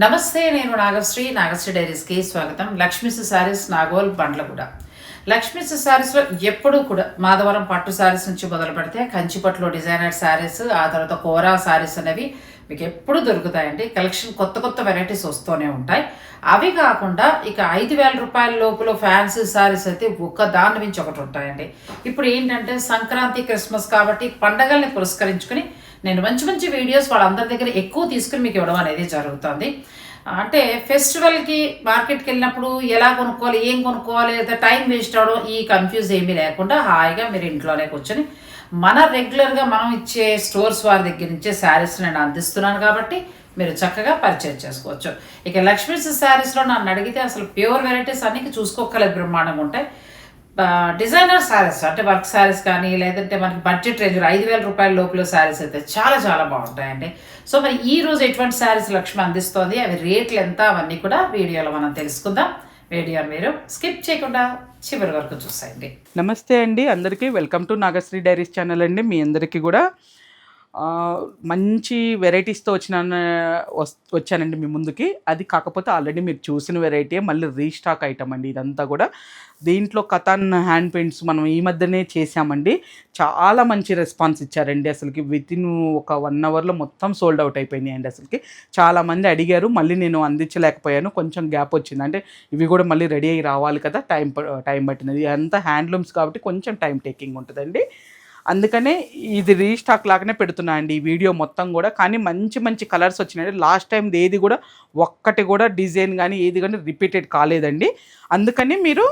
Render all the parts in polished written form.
నమస్తే, నేను నాగశ్రీ డైరీస్కి స్వాగతం. లక్ష్మీస్ శారీస్, నాగోల్, బండ్లగూడ. లక్ష్మీస్ శారీస్లో ఎప్పుడూ కూడా మాధవరం పట్టు శారీస్ నుంచి మొదలు పెడితే కంచిపట్టులో డిజైనర్ శారీస్, ఆ తర్వాత కోరా శారీస్ అనేవి మీకు ఎప్పుడు దొరుకుతాయండి. కలెక్షన్ కొత్త కొత్త వెరైటీస్ వస్తూనే ఉంటాయి. అవి కాకుండా ఇక 5,000 రూపాయల లోపల ఫ్యాన్సీ శారీస్ అయితే ఒక దాని నుంచి ఒకటి ఉంటాయండి. ఇప్పుడు ఏంటంటే సంక్రాంతి, క్రిస్మస్ కాబట్టి పండగల్ని పురస్కరించుకుని నేను మంచి మంచి వీడియోస్ వాళ్ళందరి దగ్గర ఎక్కువ తీసుకుని మీకు ఇవ్వడం అనేది జరుగుతుంది. అంటే ఫెస్టివల్కి మార్కెట్కి వెళ్ళినప్పుడు ఎలా కొనుక్కోవాలి, ఏం కొనుక్కోవాలి, లేదా టైం వేస్ట్ అవడం, ఈ కన్ఫ్యూజ్ ఏమీ లేకుండా హాయిగా మీరు ఇంట్లోనే కూర్చొని మన రెగ్యులర్గా మనం ఇచ్చే స్టోర్స్ వారి దగ్గర నుంచే శారీస్ నేను అందిస్తున్నాను కాబట్టి మీరు చక్కగా పర్చేజ్ చేసుకోవచ్చు. ఇక లక్ష్మీస్ శారీస్లో నన్ను అడిగితే అసలు ప్యూర్ వెరైటీస్ అన్నీ చూసుకోగలరు, బ్రహ్మాండంగా ఉంటాయి. డిజైనర్ శారీస్ అంటే వర్క్ శారీస్ కానీ, లేదంటే మనకి బడ్జెట్ రేంజ్ 5,000 రూపాయల లోపల శారీస్ అయితే చాలా చాలా బాగుంటాయండి. సో మరి ఈ రోజు ఎటువంటి శారీస్ లక్ష్మి అందిస్తోంది, అవి రేట్లు ఎంత, అవన్నీ కూడా వీడియోలో మనం తెలుసుకుందాం. వీడియోని మీరు స్కిప్ చేయకుండా చివరి వరకు చూసేయండి. నమస్తే అండి, అందరికీ welcome to Nagasri diaries channel అండి. మీ అందరికీ కూడా మంచి వెరైటీస్తో వచ్చానండి మీ ముందుకి. అది కాకపోతే ఆల్రెడీ మీరు చూసిన వెరైటీ, మళ్ళీ రీస్టాక్ ఐటమ్ అండి ఇదంతా కూడా. దీంట్లో కథాన్ హ్యాండ్ పెయింట్స్ మనం ఈ మధ్యనే చేసామండి. చాలా మంచి రెస్పాన్స్ ఇచ్చారండి. అసలుకి వితిన్ ఒక 1 అవర్లో మొత్తం సోల్డ్ అవుట్ అయిపోయినాయి అండి. అసలుకి చాలామంది అడిగారు, మళ్ళీ నేను అందించలేకపోయాను, కొంచెం గ్యాప్ వచ్చింది. అంటే ఇవి కూడా మళ్ళీ రెడీ అయ్యి రావాలి కదా, టైం పట్టినది. అంతా హ్యాండ్లూమ్స్ కాబట్టి కొంచెం టైం టేకింగ్ ఉంటుందండి. అందుకనే ఇది రీస్టాక్ లాగానే పెడుతున్నా అండి ఈ వీడియో మొత్తం కూడా. కానీ మంచి మంచి కలర్స్ వచ్చినాయి. లాస్ట్ టైం ఏది కూడా ఒక్కటి కూడా డిజైన్ కానీ ఏది కానీ రిపీటెడ్ కాలేదండి. అందుకని మీరు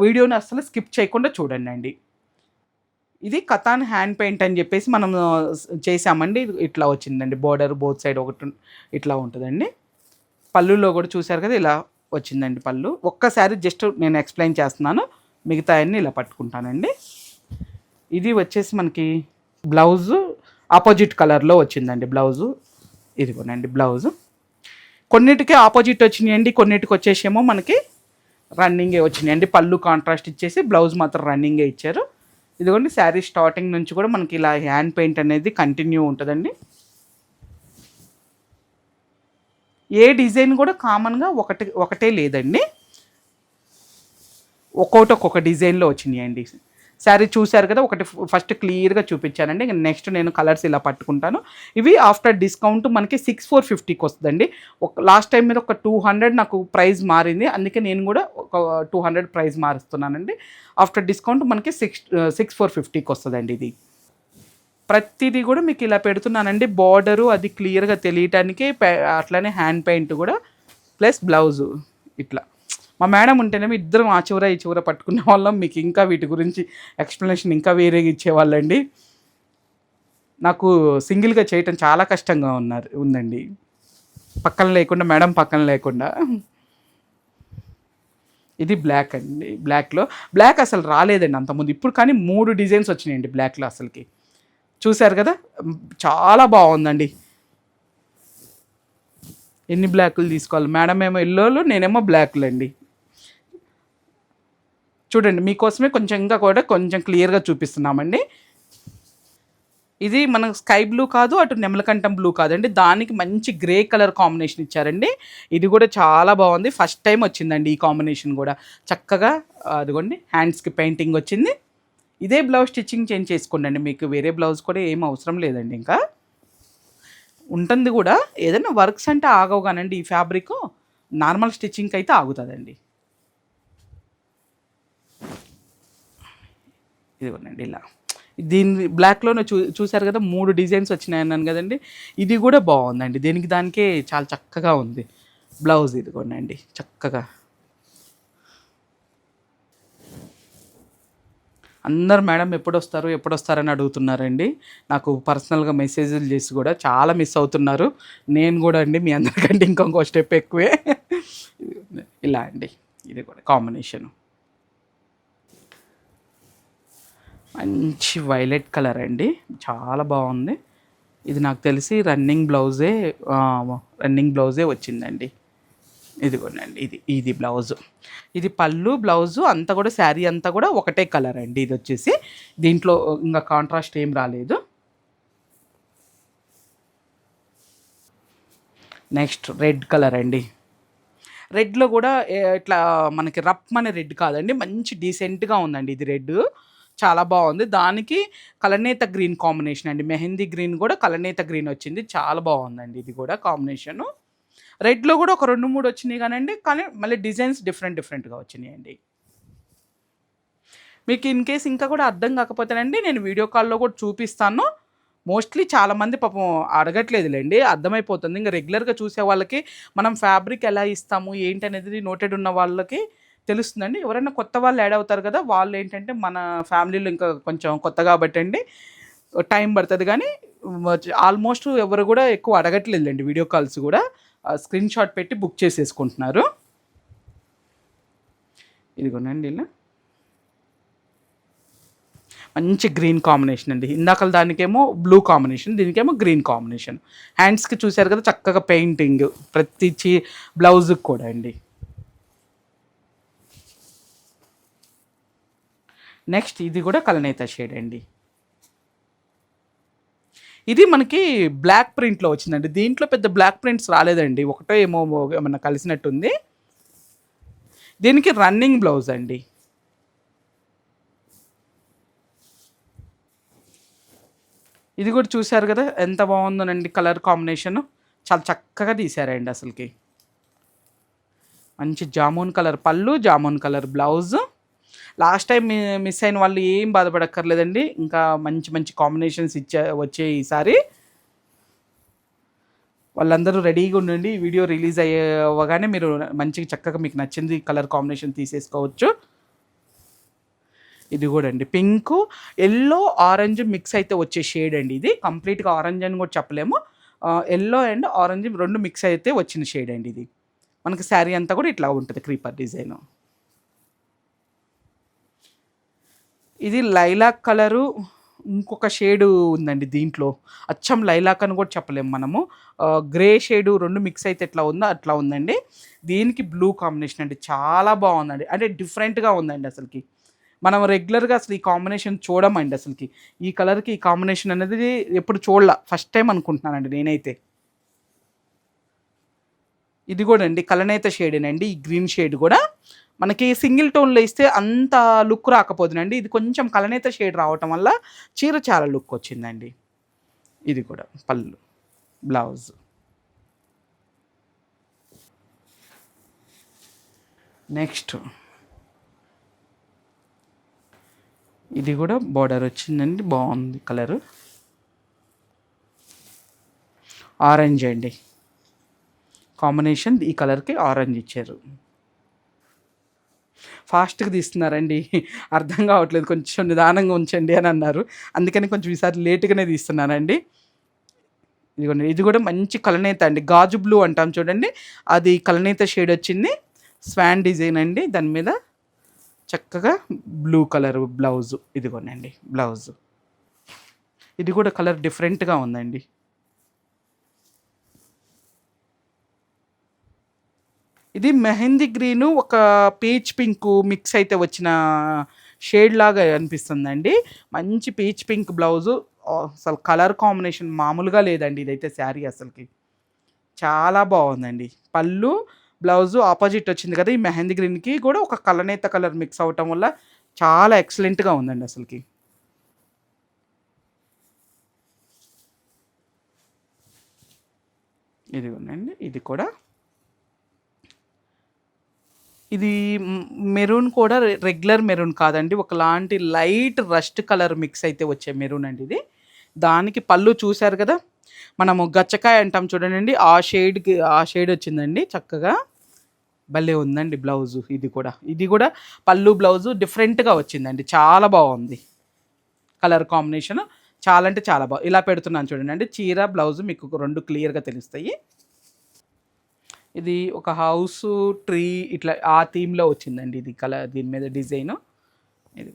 వీడియోని అసలు స్కిప్ చేయకుండా చూడండి అండి. ఇది కథాన్ హ్యాండ్ పెయింట్ అని చెప్పేసి మనం చేసామండి. ఇట్లా వచ్చిందండి, బోర్డర్ బోత్ సైడ్ ఒకటి ఇట్లా ఉంటుందండి. పళ్ళులో కూడా చూసారు కదా, ఇలా వచ్చిందండి పళ్ళు. ఒక్కసారి జస్ట్ నేను ఎక్స్ప్లెయిన్ చేస్తున్నాను, మిగతా అన్నీ ఇలా పట్టుకుంటానండి. ఇది వచ్చేసి మనకి బ్లౌజు ఆపోజిట్ కలర్లో వచ్చిందండి. బ్లౌజు ఇదిగోనండి బ్లౌజు. కొన్నిటికి ఆపోజిట్ వచ్చినాయండి, కొన్నిటికి వచ్చేసేమో మనకి రన్నింగే వచ్చినాయండి. పళ్ళు కాంట్రాస్ట్ ఇచ్చేసి బ్లౌజ్ మాత్రం రన్నింగే ఇచ్చారు. ఇదిగోండి శారీ స్టార్టింగ్ నుంచి కూడా మనకి ఇలా హ్యాండ్ పెయింట్ అనేది కంటిన్యూ ఉంటుందండి. ఏ డిజైన్ కూడా కామన్గా ఒకటే లేదండి, ఒక్కొక్క డిజైన్లో వచ్చినాయండి. శారీ చూశారు కదా, ఒకటి ఫస్ట్ క్లియర్గా చూపించానండి. నెక్స్ట్ నేను కలర్స్ ఇలా పట్టుకుంటాను. ఇవి ఆఫ్టర్ డిస్కౌంట్ మనకి 6,450కి వస్తుందండి. లాస్ట్ టైం మీద ఒక 200 నాకు ప్రైస్ మారింది, అందుకే నేను కూడా ఒక 200 ప్రైస్ మారుస్తున్నానండి. ఆఫ్టర్ డిస్కౌంట్ మనకి 6,450కి వస్తుందండి. ఇది ప్రతిదీ కూడా మీకు ఇలా పెడుతున్నానండి. బార్డరు అది క్లియర్గా తెలియటానికి, అట్లానే హ్యాండ్ పెయింట్ కూడా ప్లస్ బ్లౌజు ఇట్లా. మా మేడం ఉంటేనేమో ఇద్దరం ఆ చివర ఈ చివర పట్టుకునే వాళ్ళం. మీకు ఇంకా వీటి గురించి ఎక్స్ప్లెనేషన్ ఇంకా వేరేగా ఇచ్చేవాళ్ళండి. నాకు సింగిల్గా చేయటం చాలా కష్టంగా ఉందండి, పక్కన లేకుండా, మేడం పక్కన లేకుండా. ఇది బ్లాక్ అండి. బ్లాక్ అసలు రాలేదండి అంతకుముందు, ఇప్పుడు కానీ 3 డిజైన్స్ వచ్చినాయండి బ్లాక్లో. అసలుకి చూశారు కదా, చాలా బాగుందండి. ఎన్ని బ్లాకులు తీసుకోవాలి, మేడం ఏమో ఎల్లోలు, నేనేమో బ్లాక్లు అండి. చూడండి, మీకోసమే ఇంకా కూడా కొంచెం క్లియర్గా చూపిస్తున్నామండి. ఇది మనకు స్కై బ్లూ కాదు, అటు నెమలకంఠం బ్లూ కాదండి, దానికి మంచి గ్రే కలర్ కాంబినేషన్ ఇచ్చారండి. ఇది కూడా చాలా బాగుంది, ఫస్ట్ టైం వచ్చిందండి ఈ కాంబినేషన్ కూడా. చక్కగా అదిగోండి హ్యాండ్స్కి పెయింటింగ్ వచ్చింది. ఇదే బ్లౌజ్ స్టిచ్చింగ్ చేంజ్ చేసుకోండి, మీకు వేరే బ్లౌజ్ కూడా ఏం అవసరం లేదండి. ఇంకా ఉంటుంది కూడా, ఏదైనా వర్క్స్ అంటే ఆగవు కానండి, ఈ ఫ్యాబ్రిక్ నార్మల్ స్టిచ్చింగ్కి అయితే ఆగుతుందండి. ఇదిగోనండి ఇలా. దీని బ్లాక్లోనే చూసారు కదా, 3 డిజైన్స్ వచ్చినాయి అన్నాను కదండి. ఇది కూడా బాగుందండి, దానికే చాలా చక్కగా ఉంది బ్లౌజ్. ఇదిగోనండి చక్కగా. అందరు మేడం ఎప్పుడు వస్తారని అడుగుతున్నారండి. నాకు పర్సనల్గా మెసేజ్లు చేసి కూడా చాలా మిస్ అవుతున్నారు. నేను కూడా అండి మీ అందరికంటే ఇంకొక స్టెప్ ఎక్కువే. ఇలా అండి, ఇది కూడా కాంబినేషను మంచి వైలెట్ కలర్ అండి, చాలా బాగుంది. ఇది నాకు తెలిసి రన్నింగ్ బ్లౌజే వచ్చిందండి. ఇదిగోనండి, ఇది బ్లౌజు. ఇది పళ్ళు, బ్లౌజు అంతా కూడా, శారీ అంతా కూడా ఒకటే కలర్ అండి. ఇది వచ్చేసి దీంట్లో ఇంకా కాంట్రాస్ట్ ఏం రాలేదు. నెక్స్ట్ రెడ్ కలర్ అండి. రెడ్లో కూడా ఇట్లా మనకి రప్ అనే రెడ్ కాదండి, మంచి డీసెంట్గా ఉందండి ఇది రెడ్, చాలా బాగుంది. దానికి కలనేత గ్రీన్ కాంబినేషన్ అండి, మెహందీ గ్రీన్ కూడా కలనేత గ్రీన్ వచ్చింది, చాలా బాగుందండి ఇది కూడా కాంబినేషను. రెడ్లో కూడా ఒక 2-3 వచ్చినాయి కానండి, కానీ మళ్ళీ డిజైన్స్ డిఫరెంట్గా వచ్చినాయి అండి. మీకు ఇన్ కేస్ ఇంకా కూడా అర్థం కాకపోతేనండి నేను వీడియో కాల్లో కూడా చూపిస్తాను. మోస్ట్లీ చాలామంది పాపం అడగట్లేదులేండి, అర్థమైపోతుంది. ఇంకా రెగ్యులర్గా చూసే వాళ్ళకి మనం ఫ్యాబ్రిక్ ఎలా ఇస్తాము ఏంటి అనేది నోటెడ్ ఉన్న వాళ్ళకి తెలుస్తుందండి. ఎవరైనా కొత్త వాళ్ళు యాడ్ అవుతారు కదా, వాళ్ళు ఏంటంటే మన ఫ్యామిలీలో ఇంకా కొంచెం కొత్త కాబట్టి అండి టైం పడుతుంది, కానీ ఆల్మోస్ట్ ఎవరు కూడా ఎక్కువ అడగట్లేదులేండి. వీడియో కాల్స్ కూడా స్క్రీన్ షాట్ పెట్టి బుక్ చేసేసుకుంటున్నారు. ఇదిగోనండి ఇలా మంచి గ్రీన్ కాంబినేషన్ అండి. ఇందాకల దానికేమో బ్లూ కాంబినేషన్, దీనికేమో గ్రీన్ కాంబినేషన్. హ్యాండ్స్కి చూశారు కదా చక్కగా పెయింటింగ్ ప్రతి బ్లౌజ్కి కూడా అండి. నెక్స్ట్ ఇది కూడా కలనేత షేడ్ అండి. ఇది మనకి బ్లాక్ ప్రింట్లో వచ్చిందండి. దీంట్లో పెద్ద బ్లాక్ ప్రింట్స్ రాలేదండి, ఒకటో ఏమో ఏమన్నా కలిసినట్టుంది. దీనికి రన్నింగ్ బ్లౌజ్ అండి. ఇది కూడా చూశారు కదా ఎంత బాగుందోనండి, కలర్ కాంబినేషన్ చాలా చక్కగా తీశారండి అసలుకి. మంచి జామున్ కలర్ పళ్ళు, jamun colour blouse. Last time miss అయిన వాళ్ళు ఏం బాధపడక్కర్లేదండి, ఇంకా మంచి మంచి కాంబినేషన్స్ వచ్చే ఈసారి. వాళ్ళందరూ రెడీగా ఉండండి, వీడియో రిలీజ్ అవ్వగానే మీరు మంచిగా చక్కగా మీకు నచ్చింది కలర్ కాంబినేషన్ తీసేసుకోవచ్చు. ఇది కూడా అండి పింక్, ఎల్లో, ఆరెంజ్ మిక్స్ అయితే వచ్చే షేడ్ అండి. ఇది కంప్లీట్గా ఆరెంజ్ అని కూడా చెప్పలేము, ఎల్లో అండ్ ఆరెంజ్ రెండు మిక్స్ అయితే వచ్చిన షేడ్ అండి. ఇది మనకి శారీ అంతా కూడా ఇట్లా ఉంటుంది క్రీపర్ డిజైన్. ఇది లైలాక్ కలరు, ఇంకొక షేడు ఉందండి దీంట్లో, అచ్చం లైలాక్ అని కూడా చెప్పలేము మనము, గ్రే షేడు రెండు మిక్స్ అయితే ఎట్లా ఉందో అట్లా ఉందండి. దీనికి బ్లూ కాంబినేషన్ అండి, చాలా బాగుందండి, అంటే డిఫరెంట్గా ఉందండి అసలుకి. మనం రెగ్యులర్గా అసలు ఈ కాంబినేషన్ చూడమండి అసలుకి. ఈ కలర్కి ఈ కాంబినేషన్ అనేది ఎప్పుడు చూడలా, ఫస్ట్ టైం అనుకుంటున్నానండి నేనైతే. ఇది కూడా అండి కలనేత షేడేనండి. ఈ గ్రీన్ షేడ్ కూడా మనకి సింగిల్ టోన్లో ఇస్తే అంత లుక్ రాకపోతుందండి, ఇది కొంచెం కలనేత షేడ్ రావటం వల్ల చీర చాలా లుక్ వచ్చిందండి. ఇది కూడా పళ్ళు, బ్లౌజ్. నెక్స్ట్ ఇది కూడా బార్డర్ వచ్చిందండి, బాగుంది కలరు, ఆరెంజ్ అండి కాంబినేషన్. ఈ కలర్కి ఆరెంజ్ ఇచ్చారు. ఫాస్ట్గా తీస్తున్నారండి, అర్థం కావట్లేదు, కొంచెం నిదానంగా ఉంచండి అని అన్నారు, అందుకని కొంచెం ఈసారి లేటుగానే తీస్తున్నానండి. ఇదిగోండి ఇది కూడా మంచి కలనేత అండి, గాజు బ్లూ అంటాం చూడండి, అది కలనేత షేడ్ వచ్చింది. స్వాన్ డిజైన్ అండి, దాని మీద చక్కగా బ్లూ కలర్ బ్లౌజు. ఇదిగోనండి బ్లౌజ్, ఇది కూడా కలర్ డిఫరెంట్గా ఉందండి. ఇది మెహందీ గ్రీను ఒక పీచ్ పింక్ మిక్స్ అయితే వచ్చిన షేడ్ లాగా అనిపిస్తుందండి. మంచి పీచ్ పింక్ బ్లౌజు, అసలు కలర్ కాంబినేషన్ మామూలుగా లేదండి. ఇదైతే శారీ అసలుకి చాలా బాగుందండి. పళ్ళు బ్లౌజు ఆపోజిట్ వచ్చింది కదా, ఈ మెహందీ గ్రీన్కి కూడా ఒక కలనేత కలర్ మిక్స్ అవటం వల్ల చాలా ఎక్సలెంట్గా ఉందండి అసలుకి. ఇది ఉందండి, ఇది కూడా. ఇది మెరూన్ కూడా రెగ్యులర్ మెరూన్ కాదండి, ఒకలాంటి లైట్ రస్ట్ కలర్ మిక్స్ అయితే వచ్చే మెరూన్ అండి ఇది. దానికి పళ్ళు చూశారు కదా, మనము గచ్చకాయ అంటాం చూడండి, ఆ షేడ్ వచ్చిందండి చక్కగా, భలే ఉందండి బ్లౌజు. ఇది కూడా పళ్ళు బ్లౌజు డిఫరెంట్గా వచ్చిందండి, చాలా బాగుంది కలర్ కాంబినేషన్, చాలా అంటే చాలా బాగుంది. ఇలా పెడుతున్నాను చూడండి అండి, చీర బ్లౌజు మీకు రెండు క్లియర్గా తెలుస్తాయి. ఇది ఒక హౌస్ ట్రీ ఇట్లా ఆ థీమ్లో వచ్చిందండి ఇది కలర్, దీని మీద డిజైను. ఇది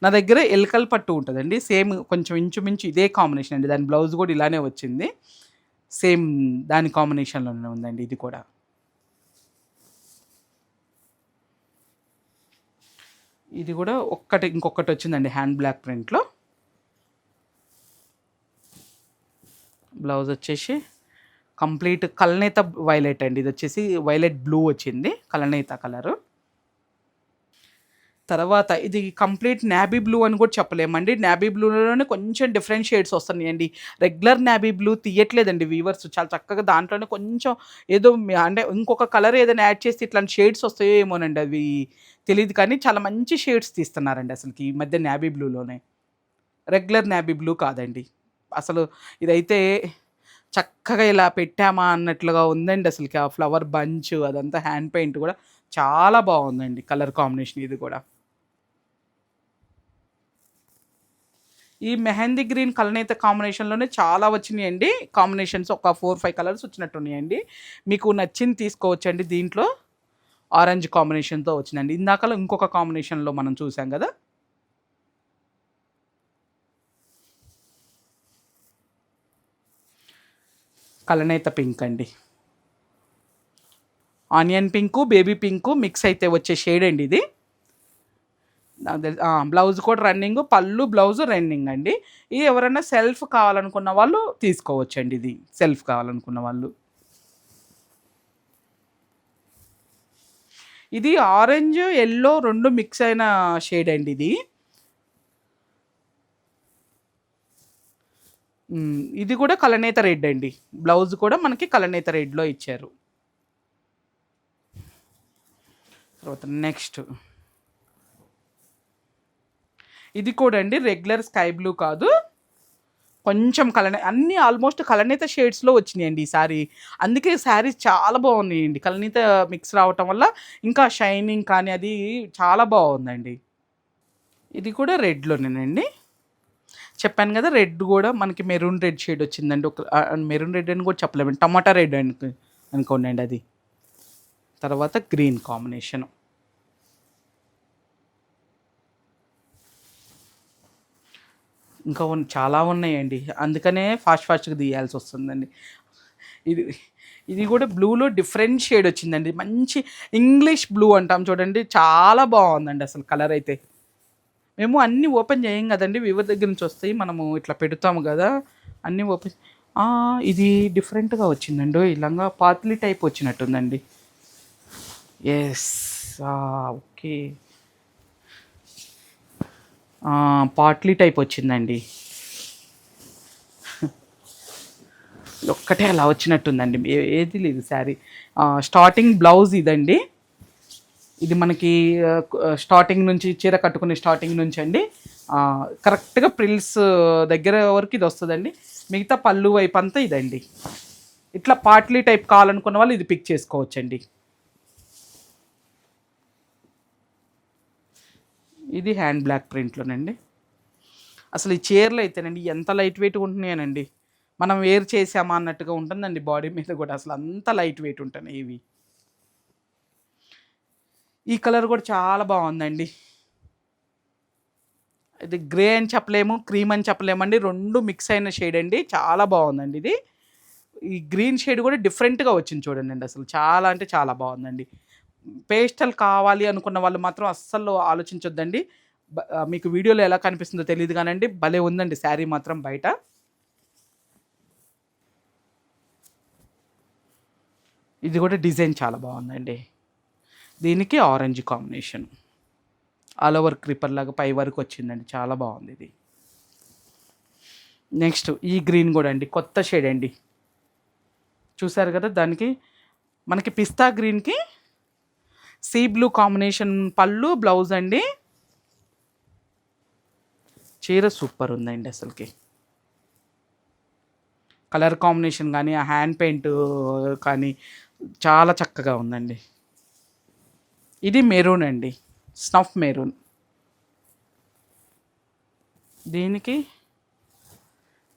నా దగ్గర ఎలకల్ పట్టు ఉంటుందండి, సేమ్ కొంచెం ఇంచుమించు ఇదే కాంబినేషన్ అండి, దాని బ్లౌజ్ కూడా ఇలానే వచ్చింది, సేమ్ దాని కాంబినేషన్లోనే ఉందండి. ఇది కూడా ఇంకొకటి వచ్చిందండి హ్యాండ్ బ్లాక్ ప్రింట్లో. బ్లౌజ్ వచ్చేసి కంప్లీట్ కలనేత వైలెట్ అండి. ఇది వచ్చేసి వైలెట్ బ్లూ వచ్చింది, కలనేత కలరు. తర్వాత ఇది కంప్లీట్ నాబీ బ్లూ అని కూడా చెప్పలేమండి. నాబీ బ్లూలోనే కొంచెం డిఫరెంట్ షేడ్స్ వస్తున్నాయండి. రెగ్యులర్ నాబీ బ్లూ తీయట్లేదండి వీవర్స్. చాలా చక్కగా దాంట్లోనే కొంచెం ఏదో అంటే ఇంకొక కలర్ ఏదైనా యాడ్ చేస్తే ఇట్లాంటి షేడ్స్ వస్తాయో ఏమోనండి, అవి తెలీదు. కానీ చాలా మంచి షేడ్స్ తీస్తున్నారండి అసలుకి ఈ మధ్య నాబీ బ్లూలోనే. రెగ్యులర్ నాబీ బ్లూ కాదండి. అసలు ఇదైతే చక్కగా ఇలా పెట్టామా అన్నట్లుగా ఉందండి అసలుకి. ఆ ఫ్లవర్ బంచ్ అదంతా హ్యాండ్ పెయింట్ కూడా చాలా బాగుందండి కలర్ కాంబినేషన్ ఇది కూడా. ఈ మెహందీ గ్రీన్ కలనేత కాంబినేషన్లోనే చాలా వచ్చినాయండి కాంబినేషన్స్. ఒక 4-5 కలర్స్ వచ్చినట్టున్నాయండి. మీకు నచ్చింది తీసుకోవచ్చండి. దీంట్లో ఆరెంజ్ కాంబినేషన్తో వచ్చిందండి. ఇందాకలో ఇంకొక కాంబినేషన్లో మనం చూసాం కదా. కలనేత పింక్ అండి. Onion pink, baby pink mix అయితే వచ్చే షేడ్ అండి ఇది. బ్లౌజ్ కూడా రన్నింగ్, పళ్ళు బ్లౌజ్ రన్నింగ్ అండి. ఇది ఎవరైనా సెల్ఫ్ కావాలనుకున్న వాళ్ళు తీసుకోవచ్చండి. ఇది సెల్ఫ్ కావాలనుకున్న వాళ్ళు. ఇది ఆరెంజ్ ఎల్లో రెండు మిక్స్ అయిన షేడ్ అండి ఇది. ఇది కూడా కలనేత రెడ్ అండి. బ్లౌజ్ కూడా మనకి కలనేత రెడ్లో ఇచ్చారు. తర్వాత నెక్స్ట్ ఇది కూడా అండి రెగ్యులర్ స్కై బ్లూ కాదు, కొంచెం అన్నీ ఆల్మోస్ట్ కలనేత షేడ్స్లో వచ్చినాయండి ఈసారి. అందుకే శారీస్ చాలా బాగున్నాయండి. కలనేత మిక్స్ రావటం వల్ల ఇంకా షైనింగ్ కానీ అది చాలా బాగుందండి. ఇది కూడా రెడ్లోనేనండి. చెప్పాను కదా, రెడ్ కూడా మనకి మెరూన్ రెడ్ షేడ్ వచ్చిందండి. ఒక మెరూన్ రెడ్ అని కూడా చెప్పలేమండి, టమాటా రెడ్ అనుకోండి అండి అది. తర్వాత గ్రీన్ కాంబినేషన్. ఇంకా చాలా ఉన్నాయండి, అందుకనే ఫాస్ట్గా తీయాల్సి వస్తుందండి. ఇది ఇది కూడా బ్లూలో డిఫరెంట్ షేడ్ వచ్చిందండి. మంచి ఇంగ్లీష్ బ్లూ అంటాం చూడండి, చాలా బాగుందండి అసలు కలర్ అయితే. మేము అన్నీ ఓపెన్ చేయం కదండి, వివర్ దగ్గర నుంచి వస్తాయి, మనము ఇట్లా పెడతాము కదా అన్నీ ఓపెన్. ఇది డిఫరెంట్గా వచ్చిందండి, ఇలాగా పాత్లీ టైప్ వచ్చినట్టుందండి. ఎస్, ఓకే, పాట్లీ టైప్ వచ్చిందండి. ఒక్కటే అలా వచ్చినట్టుందండి, ఏది లేదు శారీ. స్టార్టింగ్ బ్లౌజ్ ఇదండి. ఇది మనకి స్టార్టింగ్ నుంచి చీర కట్టుకునే స్టార్టింగ్ నుంచి అండి కరెక్ట్గా ప్రిల్స్ దగ్గర వరకు ఇది వస్తుందండి. మిగతా పళ్ళు వైపు అంతా ఇదండి. ఇట్లా పాట్లీ టైప్ కావాలనుకున్న వాళ్ళు ఇది పిక్ చేసుకోవచ్చండి. ఇది హ్యాండ్ బ్లాక్ ప్రింట్లోనండి. అసలు ఈ చీరలు అయితేనండి ఎంత లైట్ వెయిట్గా ఉంటున్నాయనండి, మనం వేర్ చేసామా అన్నట్టుగా ఉంటుందండి బాడీ మీద కూడా. అసలు అంత లైట్ వెయిట్ ఉంటున్నాయి ఇవి. ఈ కలర్ కూడా చాలా బాగుందండి. ఇది గ్రే అని చెప్పలేము, క్రీమ్ అని చెప్పలేమండి, రెండు మిక్స్ అయిన షేడ్ అండి. చాలా బాగుందండి ఇది. ఈ గ్రీన్ షేడ్ కూడా డిఫరెంట్గా వచ్చింది చూడండి అండి, అసలు చాలా అంటే చాలా బాగుందండి. పేస్టల్ కావాలి అనుకున్న వాళ్ళు మాత్రం అస్సలు ఆలోచించొద్దండి. మీకు వీడియోలో ఎలా కనిపిస్తుందో తెలియదు కానండి, భలే ఉందండి శారీ మాత్రం బయట. ఇది కూడా డిజైన్ చాలా బాగుందండి. దీనికి orange combination, all over creeper లాగా పై వరకు వచ్చిందండి, చాలా బాగుంది ఇది. నెక్స్ట్ ఈ గ్రీన్ కూడా అండి, కొత్త షేడ్ అండి. చూసారు కదా, దానికి మనకి పిస్తా గ్రీన్కి సీ బ్లూ కాంబినేషన్ పళ్ళు బ్లౌజ్ అండి. చీర సూపర్ ఉందండి అసలుకి. కలర్ కాంబినేషన్ కానీ ఆ హ్యాండ్ పెయింట్ కానీ చాలా చక్కగా ఉందండి. ఇది మెరూన్ అండి, స్నఫ్ మెరూన్. దీనికి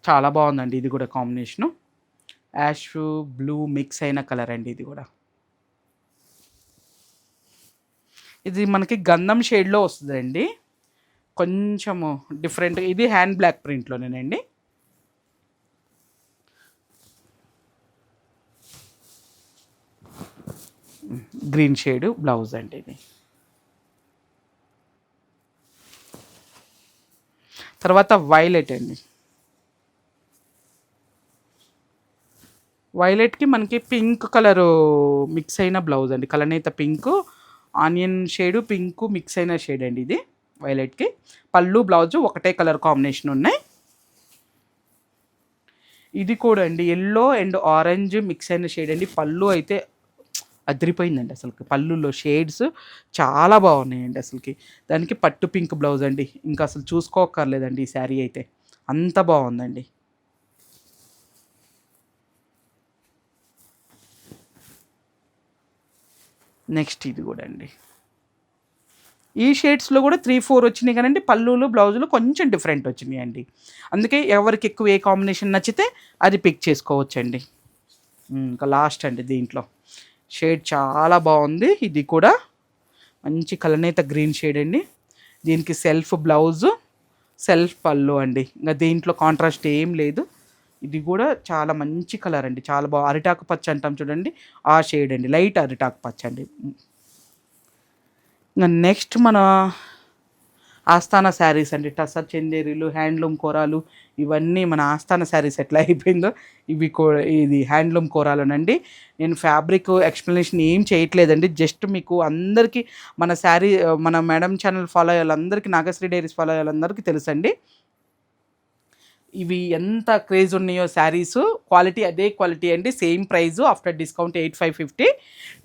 చాలా బాగుందండి ఇది కూడా కాంబినేషను. యాష్ బ్లూ మిక్స్ అయిన కలర్ అండి ఇది కూడా. ఇది మనకి గంధం షేడ్లో వస్తుందండి, కొంచెము డిఫరెంట్. ఇది హ్యాండ్ బ్లాక్ ప్రింట్లోనేనండి. గ్రీన్ షేడ్ బ్లౌజ్ అండి ఇది. తర్వాత వైలెట్ అండి. వైలెట్కి మనకి పింక్ కలరు మిక్స్ అయిన బ్లౌజ్ అండి. కలనేత pink, onion shade, pink mix అయిన షేడ్ అండి ఇది వైలెట్కి. పళ్ళు బ్లౌజు ఒకటే కలర్ కాంబినేషన్ ఉన్నాయి. ఇది కూడా అండి ఎల్లో అండ్ ఆరెంజ్ మిక్స్ అయిన షేడ్ అండి. పళ్ళు అయితే అదిరిపోయిందండి అసలుకి. పళ్ళులో షేడ్స్ చాలా బాగున్నాయండి అసలుకి. దానికి పట్టు పింక్ బ్లౌజ్ అండి. ఇంకా అసలు చూసుకోక్కర్లేదండి ఈ శారీ అయితే, అంత బాగుందండి. నెక్స్ట్ ఇది కూడా అండి. ఈ షేడ్స్లో కూడా 3-4 వచ్చినాయి కానండి, పళ్ళులు బ్లౌజులు కొంచెం డిఫరెంట్ వచ్చినాయి అండి. అందుకే ఎవరికి ఎక్కువ ఏ కాంబినేషన్ నచ్చితే అది పిక్ చేసుకోవచ్చండి. ఇంకా లాస్ట్ అండి దీంట్లో షేడ్ చాలా బాగుంది. ఇది కూడా మంచి కలనేత గ్రీన్ షేడ్ అండి. దీనికి సెల్ఫ్ బ్లౌజు, సెల్ఫ్ పళ్ళు అండి. ఇంకా దీంట్లో కాంట్రాస్ట్ ఏం లేదు. ఇది కూడా చాలా మంచి కలర్ అండి, చాలా బాగా అరిటాకు పచ్చ అంటాం చూడండి, ఆ షేడ్ అండి, లైట్ అరిటాకు పచ్చ అండి. ఇంకా నెక్స్ట్ మన ఆస్థాన శారీస్ అండి. టసర్ చందేరీలు, హ్యాండ్లూమ్ కోరాలు, ఇవన్నీ మన ఆస్థాన శారీస్ ఎట్లా అయిపోయిందో ఇవి ఇది హ్యాండ్లూమ్ కోరాలునండి. నేను ఫ్యాబ్రిక్ ఎక్స్ప్లెనేషన్ ఏం చేయట్లేదండి, జస్ట్ మీకు అందరికీ మన శారీ మన మేడం ఛానల్ ఫాలో అయ్యే వాళ్ళందరికీ, నాగశ్రీ డైరీస్ ఫాలో అయ్యే వాళ్ళందరికీ తెలుసండి ఇవి ఎంత క్రేజ్ ఉన్నాయో శారీస్. క్వాలిటీ అదే క్వాలిటీ అండి, same price, after discount 8550.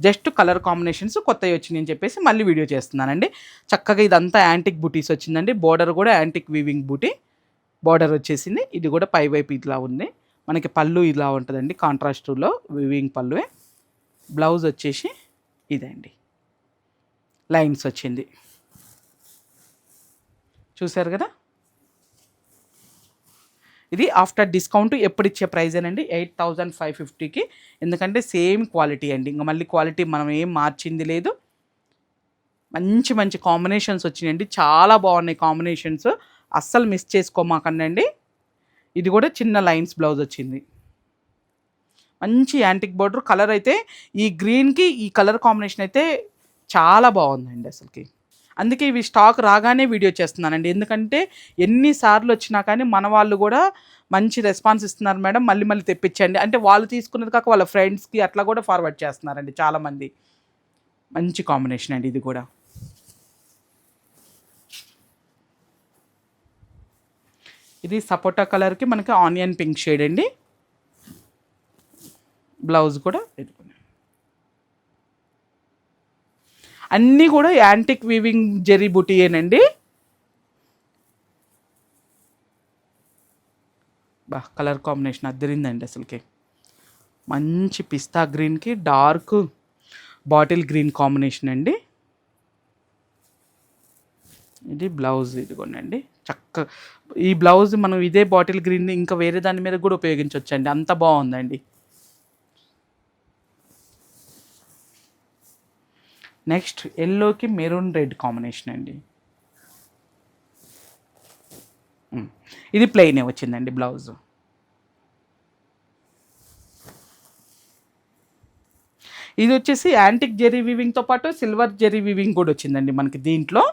Just colour combinations కొత్తవి వచ్చినాయి అని చెప్పేసి మళ్ళీ వీడియో చేస్తున్నానండి. చక్కగా ఇదంతా యాంటిక్ బూటీస్ వచ్చిందండి. బోర్డర్ కూడా యాంటిక్ వీవింగ్ బూటీ బోర్డర్ వచ్చేసింది. ఇది కూడా పై వైపు ఇట్లా ఉంది. మనకి పళ్ళు ఇలా ఉంటుందండి, కాంట్రాస్ట్లో వీవింగ్ పళ్ళువే. బ్లౌజ్ వచ్చేసి ఇదండి, లైన్స్ వచ్చింది, చూసారు కదా. ఇది ఆఫ్టర్ డిస్కౌంట్ ఎప్పుడు ఇచ్చే ప్రైజేనండి, 8550కి. ఎందుకంటే సేమ్ క్వాలిటీ అండి, ఇంకా మళ్ళీ క్వాలిటీ మనం ఏం మార్చింది లేదు. మంచి మంచి కాంబినేషన్స్ వచ్చినాయండి, చాలా బాగున్నాయి కాంబినేషన్స్, అస్సలు మిస్ చేసుకోమాకండి. ఇది కూడా చిన్న లైన్స్ బ్లౌజ్ వచ్చింది, మంచి యాంటిక్ బోర్డర్. కలర్ అయితే ఈ గ్రీన్కి ఈ కలర్ కాంబినేషన్ అయితే చాలా బాగుందండి అసలుకి. అందుకే ఇవి స్టాక్ రాగానే వీడియో చేస్తున్నానండి, ఎందుకంటే ఎన్నిసార్లు వచ్చినా కానీ మన వాళ్ళు కూడా మంచి రెస్పాన్స్ ఇస్తున్నారు మేడం, మళ్ళీ మళ్ళీ తెప్పించండి అంటే. వాళ్ళు తీసుకున్నది కాక వాళ్ళ ఫ్రెండ్స్కి అట్లా కూడా ఫార్వర్డ్ చేస్తున్నారండి చాలామంది. మంచి కాంబినేషన్ అండి ఇది కూడా. ఇది సపోటా కలర్కి మనకి ఆనియన్ పింక్ షేడ్ అండి. బ్లౌజ్ కూడా అన్నీ కూడా యాంటిక్ వీవింగ్ జెరీ బుటీయేనండి. బా కలర్ కాంబినేషన్ అద్దరిందండి అసలుకి. మంచి పిస్తా గ్రీన్కి డార్క్ బాటిల్ గ్రీన్ కాంబినేషన్ అండి. ఇది బ్లౌజ్ ఇదిగోనండి. ఈ బ్లౌజ్ మనం ఇదే బాటిల్ గ్రీన్ ఇంకా వేరే దాని మీద కూడా ఉపయోగించవచ్చండి, అంత బాగుందండి. నెక్స్ట్ ఎల్లోకి మెరూన్ రెడ్ కాంబినేషన్ అండి. ఇది ప్లెయినే వచ్చిందండి బ్లౌజ్. ఇది వచ్చేసి యాంటిక్ జెరీ వీవింగ్తో పాటు సిల్వర్ జెరీ వీవింగ్ కూడా వచ్చిందండి మనకి. దీంట్లో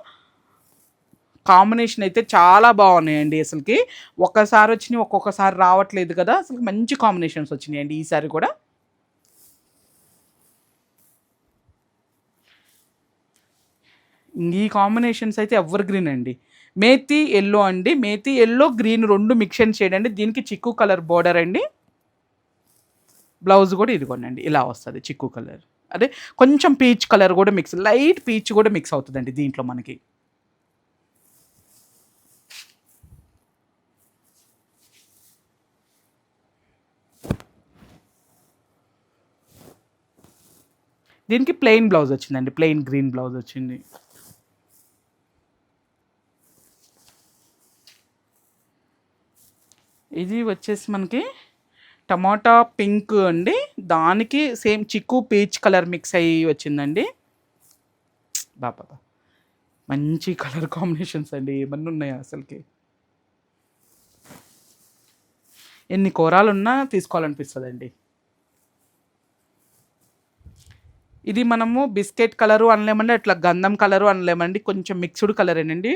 కాంబినేషన్ అయితే చాలా బాగున్నాయండి అసలుకి. ఒక్కసారి వచ్చినాయి ఒక్కొక్కసారి రావట్లేదు కదా, అసలు మంచి కాంబినేషన్స్ వచ్చినాయండి ఈసారి కూడా. ఈ కాంబినేషన్స్ అయితే ఎవర్ గ్రీన్ అండి. మేతి ఎల్లో అండి, మేతి ఎల్లో గ్రీన్ రెండు మిక్షన్ షేడ్ అండి. దీనికి చిక్కు కలర్ బోర్డర్ అండి. బ్లౌజ్ కూడా ఇదిగోనండి ఇలా వస్తుంది, చిక్కు కలర్. అదే కొంచెం పీచ్ కలర్ కూడా మిక్స్, లైట్ పీచ్ కూడా మిక్స్ అవుతుందండి దీంట్లో మనకి. దీనికి ప్లెయిన్ బ్లౌజ్ వచ్చిందండి, ప్లెయిన్ గ్రీన్ బ్లౌజ్ వచ్చింది. ఇది వచ్చేసి మనకి టమాటా పింక్ అండి, దానికి సేమ్ చిక్కు పీచ్ కలర్ మిక్స్ అయ్యి వచ్చిందండి. బాబా మంచి కలర్ కాంబినేషన్స్ అండి, ఏమన్నా ఉన్నాయా అసలుకి. ఎన్ని కూరలున్నా తీసుకోవాలనిపిస్తుందండి. ఇది మనము బిస్కెట్ కలరు అనలేమండి, అట్లా గంధం కలరు అనలేమండి, కొంచెం మిక్స్డ్ కలరేనండి.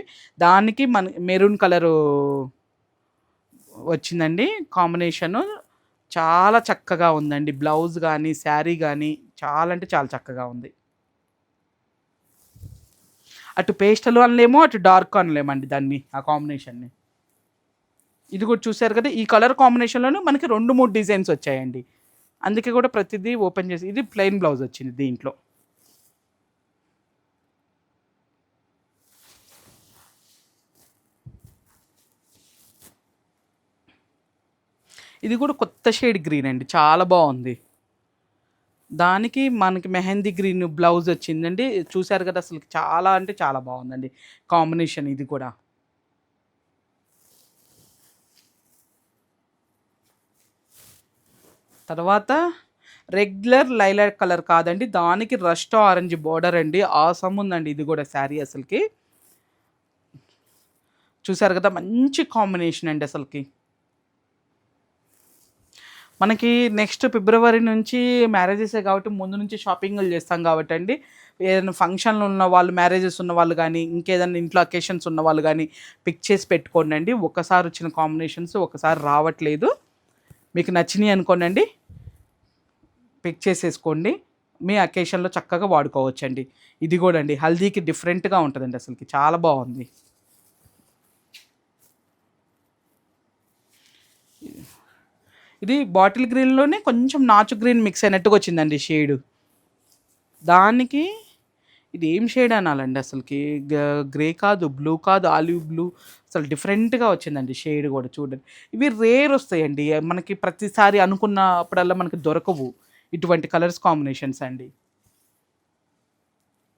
దానికి మెరూన్ కలరు వచ్చిందండి కాంబినేషను. చాలా చక్కగా ఉందండి. బ్లౌజ్ కానీ శారీ కానీ చాలా అంటే చాలా చక్కగా ఉంది. అటు పేస్టల్ అనలేము, అటు డార్క్ అనలేమండి దాన్ని, ఆ కాంబినేషన్ని. ఇది కూడా చూసారు కదా, ఈ కలర్ కాంబినేషన్లోనే మనకి 2, 3 డిజైన్స్ వచ్చాయండి. అందుకే కూడా ప్రతిదీ ఓపెన్ చేసి, ఇది ప్లెయిన్ బ్లౌజ్ వచ్చింది దీంట్లో. ఇది కూడా కొత్త షేడ్ గ్రీన్ అండి, చాలా బాగుంది. దానికి మనకి మెహందీ గ్రీన్ బ్లౌజ్ వచ్చిందండి. చూసారు కదా, అసలు చాలా అంటే చాలా బాగుందండి కాంబినేషన్ ఇది కూడా. తర్వాత రెగ్యులర్ లైలాక్ కలర్ కాదండి, దానికి రస్ట్ ఆరెంజ్ బోర్డర్ అండి. ఆసమ్ ఉందండి ఇది కూడా శారీ అసలుకి. చూసారు కదా, మంచి కాంబినేషన్ అండి అసలుకి. మనకి నెక్స్ట్ ఫిబ్రవరి నుంచి మ్యారేజెసే కాబట్టి ముందు నుంచి షాపింగ్లు చేస్తాం కాబట్టి అండి, ఏదైనా ఫంక్షన్లు ఉన్న వాళ్ళు, మ్యారేజెస్ ఉన్న వాళ్ళు కానీ, ఇంకేదైనా ఇంట్లో అకేషన్స్ ఉన్న వాళ్ళు కానీ పిక్ చేసి పెట్టుకోండి అండి. ఒకసారి వచ్చిన కాంబినేషన్స్ ఒకసారి రావట్లేదు. మీకు నచ్చినాయి అనుకోండి, పిక్ చేసేసుకోండి, మీ అకేషన్లో చక్కగా వాడుకోవచ్చండి. ఇది కూడా అండి హల్దీకి డిఫరెంట్గా ఉంటుందండి, అసలుకి చాలా బాగుంది. ఇది బాటిల్ గ్రీన్లోనే కొంచెం నాచు గ్రీన్ మిక్స్ అయినట్టుగా వచ్చిందండి షేడు. దానికి ఇది ఏం షేడ్ అనాలండి అసలుకి, గ్రే కాదు, బ్లూ కాదు, ఆలివ్ బ్లూ, అసలు డిఫరెంట్గా వచ్చిందండి షేడ్ కూడా చూడండి. ఇవి రేర్ వస్తాయండి, మనకి ప్రతిసారి అనుకున్నప్పుడల్లా మనకి దొరకవు ఇటువంటి కలర్స్ కాంబినేషన్స్ అండి.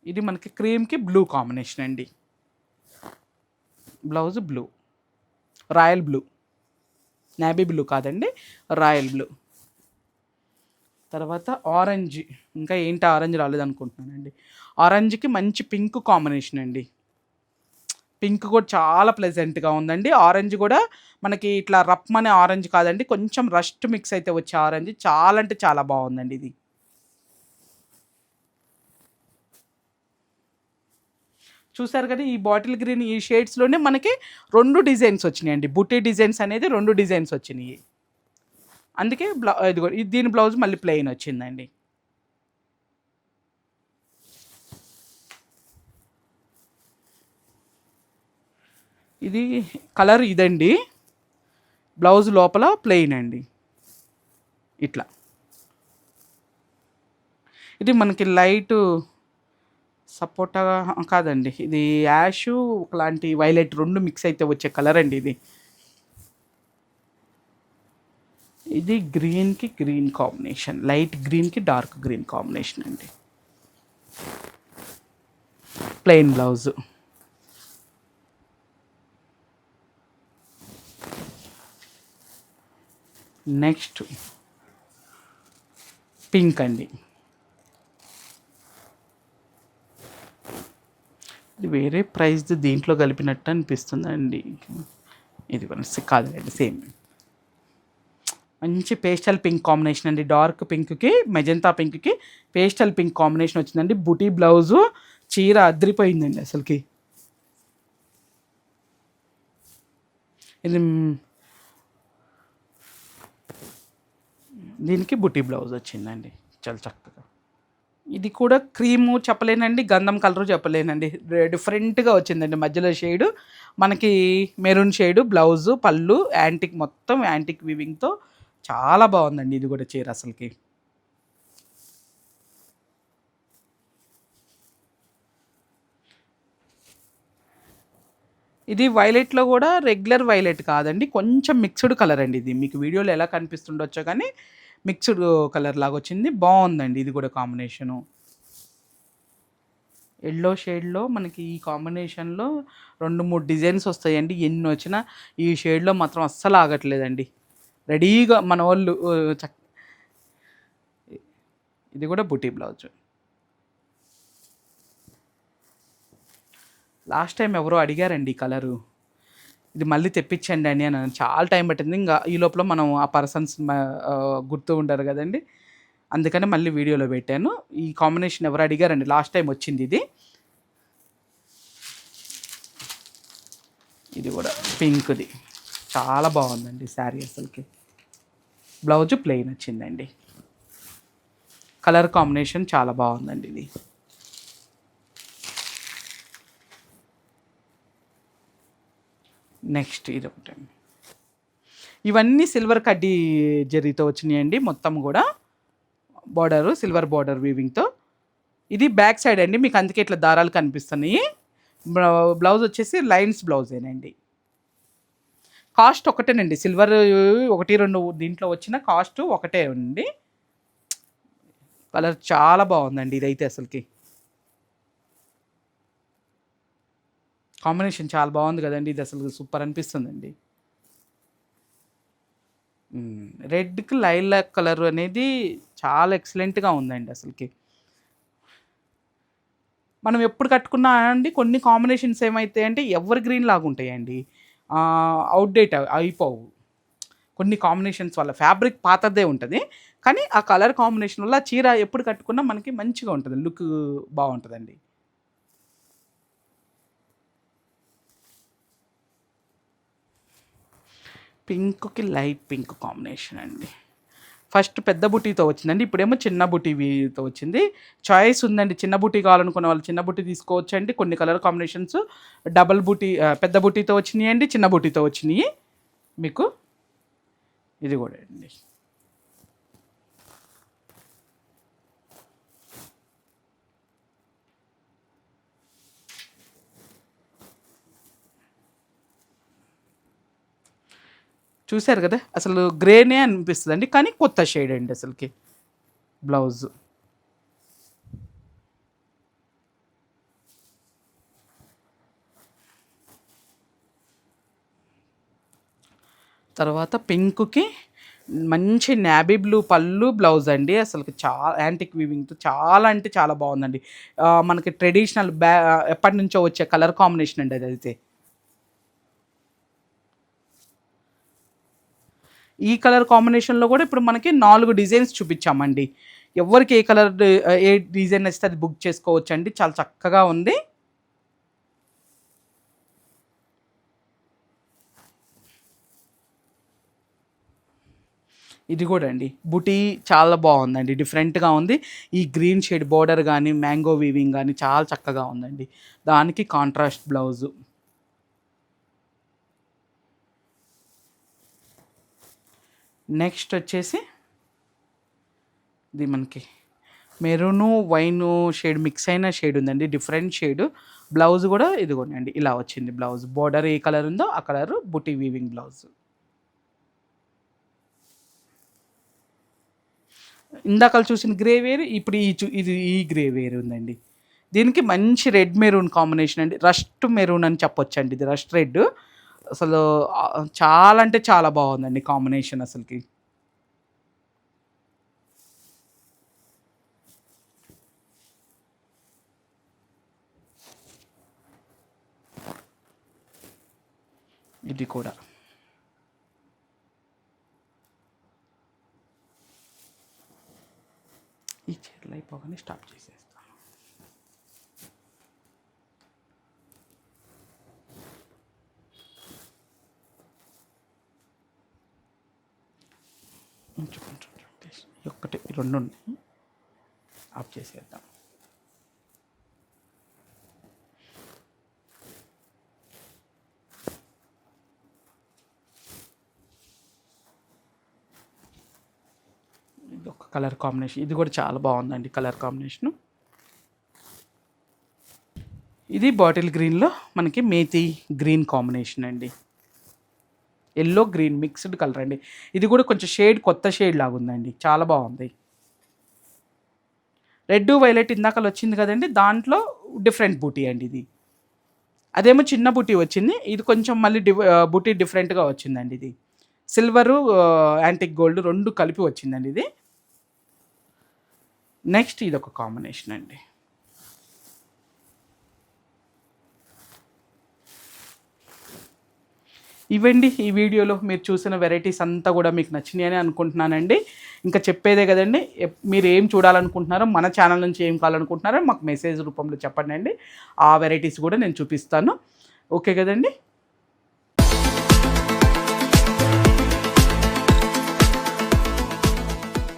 ఇది మనకి క్రీమ్కి బ్లూ కాంబినేషన్ అండి. Blouse blue, royal blue, navy blue కాదండి, రాయల్ బ్లూ. తర్వాత ఆరెంజ్, ఇంకా ఏంటి ఆరెంజ్ రాలేదనుకుంటున్నానండి. ఆరెంజ్కి మంచి పింక్ కాంబినేషన్ అండి. పింక్ కూడా చాలా ప్లెజెంట్గా ఉందండి. ఆరెంజ్ కూడా మనకి ఇట్లా రప్మనే ఆరెంజ్ కాదండి, కొంచెం రస్ట్ మిక్స్ అయితే వచ్చే ఆరెంజ్, చాలా అంటే చాలా బాగుందండి ఇది. చూసారు కదా, ఈ బాటిల్ గ్రీన్ ఈ షేడ్స్లోనే మనకి 2 డిజైన్స్ వచ్చినాయండి. బుటీ డిజైన్స్ అనేది 2 డిజైన్స్ వచ్చినాయి. అందుకే ఇది దీని బ్లౌజ్ మళ్ళీ ప్లెయిన్ వచ్చిందండి. ఇది కలర్ ఇదండి, బ్లౌజ్ లోపల ప్లెయిన్ అండి ఇట్లా. ఇది మనకి లైట్ సపోటా కాదండి, ఇది యాష్ ఒకలాంటి వైలెట్ 2 మిక్స్ అయితే వచ్చే కలర్ అండి ఇది. ఇది గ్రీన్కి గ్రీన్ కాంబినేషన్, లైట్ గ్రీన్కి డార్క్ గ్రీన్ కాంబినేషన్ అండి. Plain blouse. నెక్స్ట్ పింక్ అండి. ఇది వేరే ప్రైస్ది దీంట్లో కలిపినట్టు అనిపిస్తుంది అండి. ఇది కాదండి, సేమ్. మంచి పేస్టల్ పింక్ కాంబినేషన్ అండి. డార్క్ పింక్కి మెజంతా పింక్కి పేస్టల్ పింక్ కాంబినేషన్ వచ్చిందండి. బుటీ బ్లౌజు, చీర అదిరిపోయిందండి అసలుకి. ఇది దీనికి బుటీ బ్లౌజ్ వచ్చిందండి, చాలా చక్కగా. ఇది కూడా క్రీము చెప్పలేనండి, గంధం కలరు చెప్పలేనండి, డిఫరెంట్గా వచ్చిందండి. మధ్యలో షేడు మనకి మెరూన్ షేడు, బ్లౌజు, పళ్ళు యాంటిక్, మొత్తం యాంటిక్ వీవింగ్తో చాలా బాగుందండి ఇది కూడా చీర అసలుకి. ఇది వైలెట్లో కూడా రెగ్యులర్ వైలెట్ కాదండి, కొంచెం మిక్స్డ్ కలర్ అండి. ఇది మీకు వీడియోలో ఎలా కనిపిస్తుండొచ్చో కానీ మిక్స్డ్ కలర్ లాగా వచ్చింది, బాగుందండి ఇది కూడా కాంబినేషను. ఎల్లో షేడ్లో మనకి ఈ కాంబినేషన్లో 2, 3 డిజైన్స్ వస్తాయండి. ఎన్ని వచ్చినా ఈ షేడ్లో మాత్రం అస్సలు ఆగట్లేదండి, రెడీగా మన వాళ్ళు ఇది కూడా బుటీ బ్లౌజ్. లాస్ట్ టైం ఎవరో అడిగారండి ఈ కలరు, ఇది మళ్ళీ తెప్పించండి అని అని చాలా టైం పట్టింది. ఇంకా ఈ లోపల మనం ఆ పర్సన్స్ గుర్తు ఉంటారు కదండి, అందుకని మళ్ళీ వీడియోలో పెట్టాను. ఈ కాంబినేషన్ ఎవరు అడిగారండి, లాస్ట్ టైం వచ్చింది ఇది. ఇది కూడా పింక్ది చాలా బాగుందండి శారీ అసలుకి. బ్లౌజ్ ప్లెయిన్ వచ్చిందండి. కలర్ కాంబినేషన్ చాలా బాగుందండి ఇది. నెక్స్ట్ ఇది ఒకటి. ఇవన్నీ సిల్వర్ కడ్డీ జరీతో వచ్చినాయండి. మొత్తం కూడా బార్డరు సిల్వర్ బార్డర్ వీవింగ్తో. ఇది బ్యాక్ సైడ్ అండి, మీకు అందుకే ఇట్లా దారాలు కనిపిస్తున్నాయి. బ్లౌజ్ వచ్చేసి లైన్స్ బ్లౌజేనండి. కాస్ట్ ఒకటేనండి, సిల్వర్ 1-2 దీంట్లో వచ్చిన కాస్ట్ ఒకటే అండి. కలర్ చాలా బాగుందండి ఇదైతే, అసలుకి కాంబినేషన్ చాలా బాగుంది కదండి. ఇది అసలు సూపర్ అనిపిస్తుందండి. రెడ్కి లైలాక్ కలర్ అనేది చాలా ఎక్సలెంట్గా ఉందండి అసలుకి. మనం ఎప్పుడు కట్టుకున్నా అండి కొన్ని కాంబినేషన్స్ ఏమైతాయి అంటే ఎవర్ గ్రీన్ లాగా ఉంటాయండి, అవుట్డేట్ అయిపోవు. కొన్ని కాంబినేషన్స్ వల్ల ఫ్యాబ్రిక్ పాతదే ఉంటుంది, కానీ ఆ కలర్ కాంబినేషన్ వల్ల చీర ఎప్పుడు కట్టుకున్నా మనకి మంచిగా ఉంటుంది, లుక్ బాగుంటుందండి. పింక్కి లైట్ పింక్ కాంబినేషన్ అండి. ఫస్ట్ పెద్ద బుటీతో వచ్చిందండి, ఇప్పుడేమో చిన్న బుటీతో వచ్చింది. చాయిస్ ఉందండి, చిన్న బుటీ కావాలనుకున్న వాళ్ళు చిన్న బుటీ తీసుకోవచ్చు అండి. కొన్ని కలర్ కాంబినేషన్స్ డబల్ బుటీ పెద్ద బుటీతో వచ్చినాయి అండి, చిన్న బుటీతో వచ్చినాయి మీకు. ఇది కూడా అండి చూశారు కదా, అసలు గ్రేనే అనిపిస్తుంది అండి, కానీ కొత్త షేడ్ అండి అసలుకి బ్లౌజ్. తర్వాత పింక్కి మంచి నాబీ బ్లూ పళ్ళు బ్లౌజ్ అండి. అసలుకి చాలా యాంటిక్ వీవింగ్తో చాలా అంటే చాలా బాగుందండి. మనకి ట్రెడిషనల్ ఎప్పటి నుంచో వచ్చే కలర్ కాంబినేషన్ అండి అది అయితే. ఈ కలర్ కాంబినేషన్లో కూడా ఇప్పుడు మనకి 4 డిజైన్స్ చూపించామండి. ఎవరికి ఏ కలర్ ఏ డిజైన్ వస్తే అది బుక్ చేసుకోవచ్చు అండి, చాలా చక్కగా ఉంది. ఇది కూడా అండి బుటీ చాలా బాగుందండి, డిఫరెంట్గా ఉంది. ఈ గ్రీన్ షేడ్ బోర్డర్ కానీ మ్యాంగో వీవింగ్ కానీ చాలా చక్కగా ఉందండి. దానికి కాంట్రాస్ట్ బ్లౌజు. నెక్స్ట్ వచ్చేసి ఇది మనకి మెరూను వైను షేడ్ మిక్స్ అయిన షేడ్ ఉందండి, డిఫరెంట్ షేడ్. బ్లౌజ్ కూడా ఇదిగోండి ఇలా వచ్చింది బ్లౌజ్. బోర్డర్ ఏ కలర్ ఉందో ఆ కలర్ బుటీ వీవింగ్ బ్లౌజ్. ఇందాక చూసిన గ్రే వేరు, ఇప్పుడు ఈ గ్రే వేరు ఉందండి. దీనికి మంచి రెడ్ మెరూన్ కాంబినేషన్ అండి, రస్ట్ మెరూన్ అని చెప్పొచ్చు అండి. ఇది రస్ట్ రెడ్ అసలు చాలా అంటే చాలా బాగుందండి కాంబినేషన్ అసలుకి. ఇది కూడా ఈ చీరలు అయిపోగానే స్టాప్ చేసేస్తాను. ఒక్కటి 2 ఉన్నాయి, ఆఫ్ చేసేద్దాం. ఇది ఒక కలర్ కాంబినేషన్, ఇది కూడా చాలా బాగుందండి కలర్ కాంబినేషను. ఇది బాటిల్ గ్రీన్లో మనకి మేతి గ్రీన్ కాంబినేషన్ అండి, ఎల్లో గ్రీన్ మిక్స్డ్ కలర్ అండి. ఇది కూడా కొంచెం షేడ్ కొత్త షేడ్ లాగా ఉందండి, చాలా బాగుంది. రెడ్ వైలెట్ ఇందాకలు వచ్చింది కదండి, దాంట్లో డిఫరెంట్ బూటీ అండి ఇది. అదేమో చిన్న బూటీ వచ్చింది, ఇది కొంచెం మళ్ళీ బూటీ డిఫరెంట్గా వచ్చిందండి. ఇది సిల్వరు యాంటిక్ గోల్డ్ 2 కలిపి వచ్చిందండి ఇది. నెక్స్ట్ ఇది ఒక కాంబినేషన్ అండి. ఇవండి ఈ వీడియోలో మీరు చూసిన వెరైటీస్ అంతా కూడా మీకు నచ్చినాయని అనుకుంటున్నానండి. ఇంకా చెప్పేదే కదండి, మీరు ఏం చూడాలనుకుంటున్నారో, మన ఛానల్ నుంచి ఏం కావాలనుకుంటున్నారో మాకు మెసేజ్ రూపంలో చెప్పండి అండి, ఆ వెరైటీస్ కూడా నేను చూపిస్తాను. ఓకే కదండి.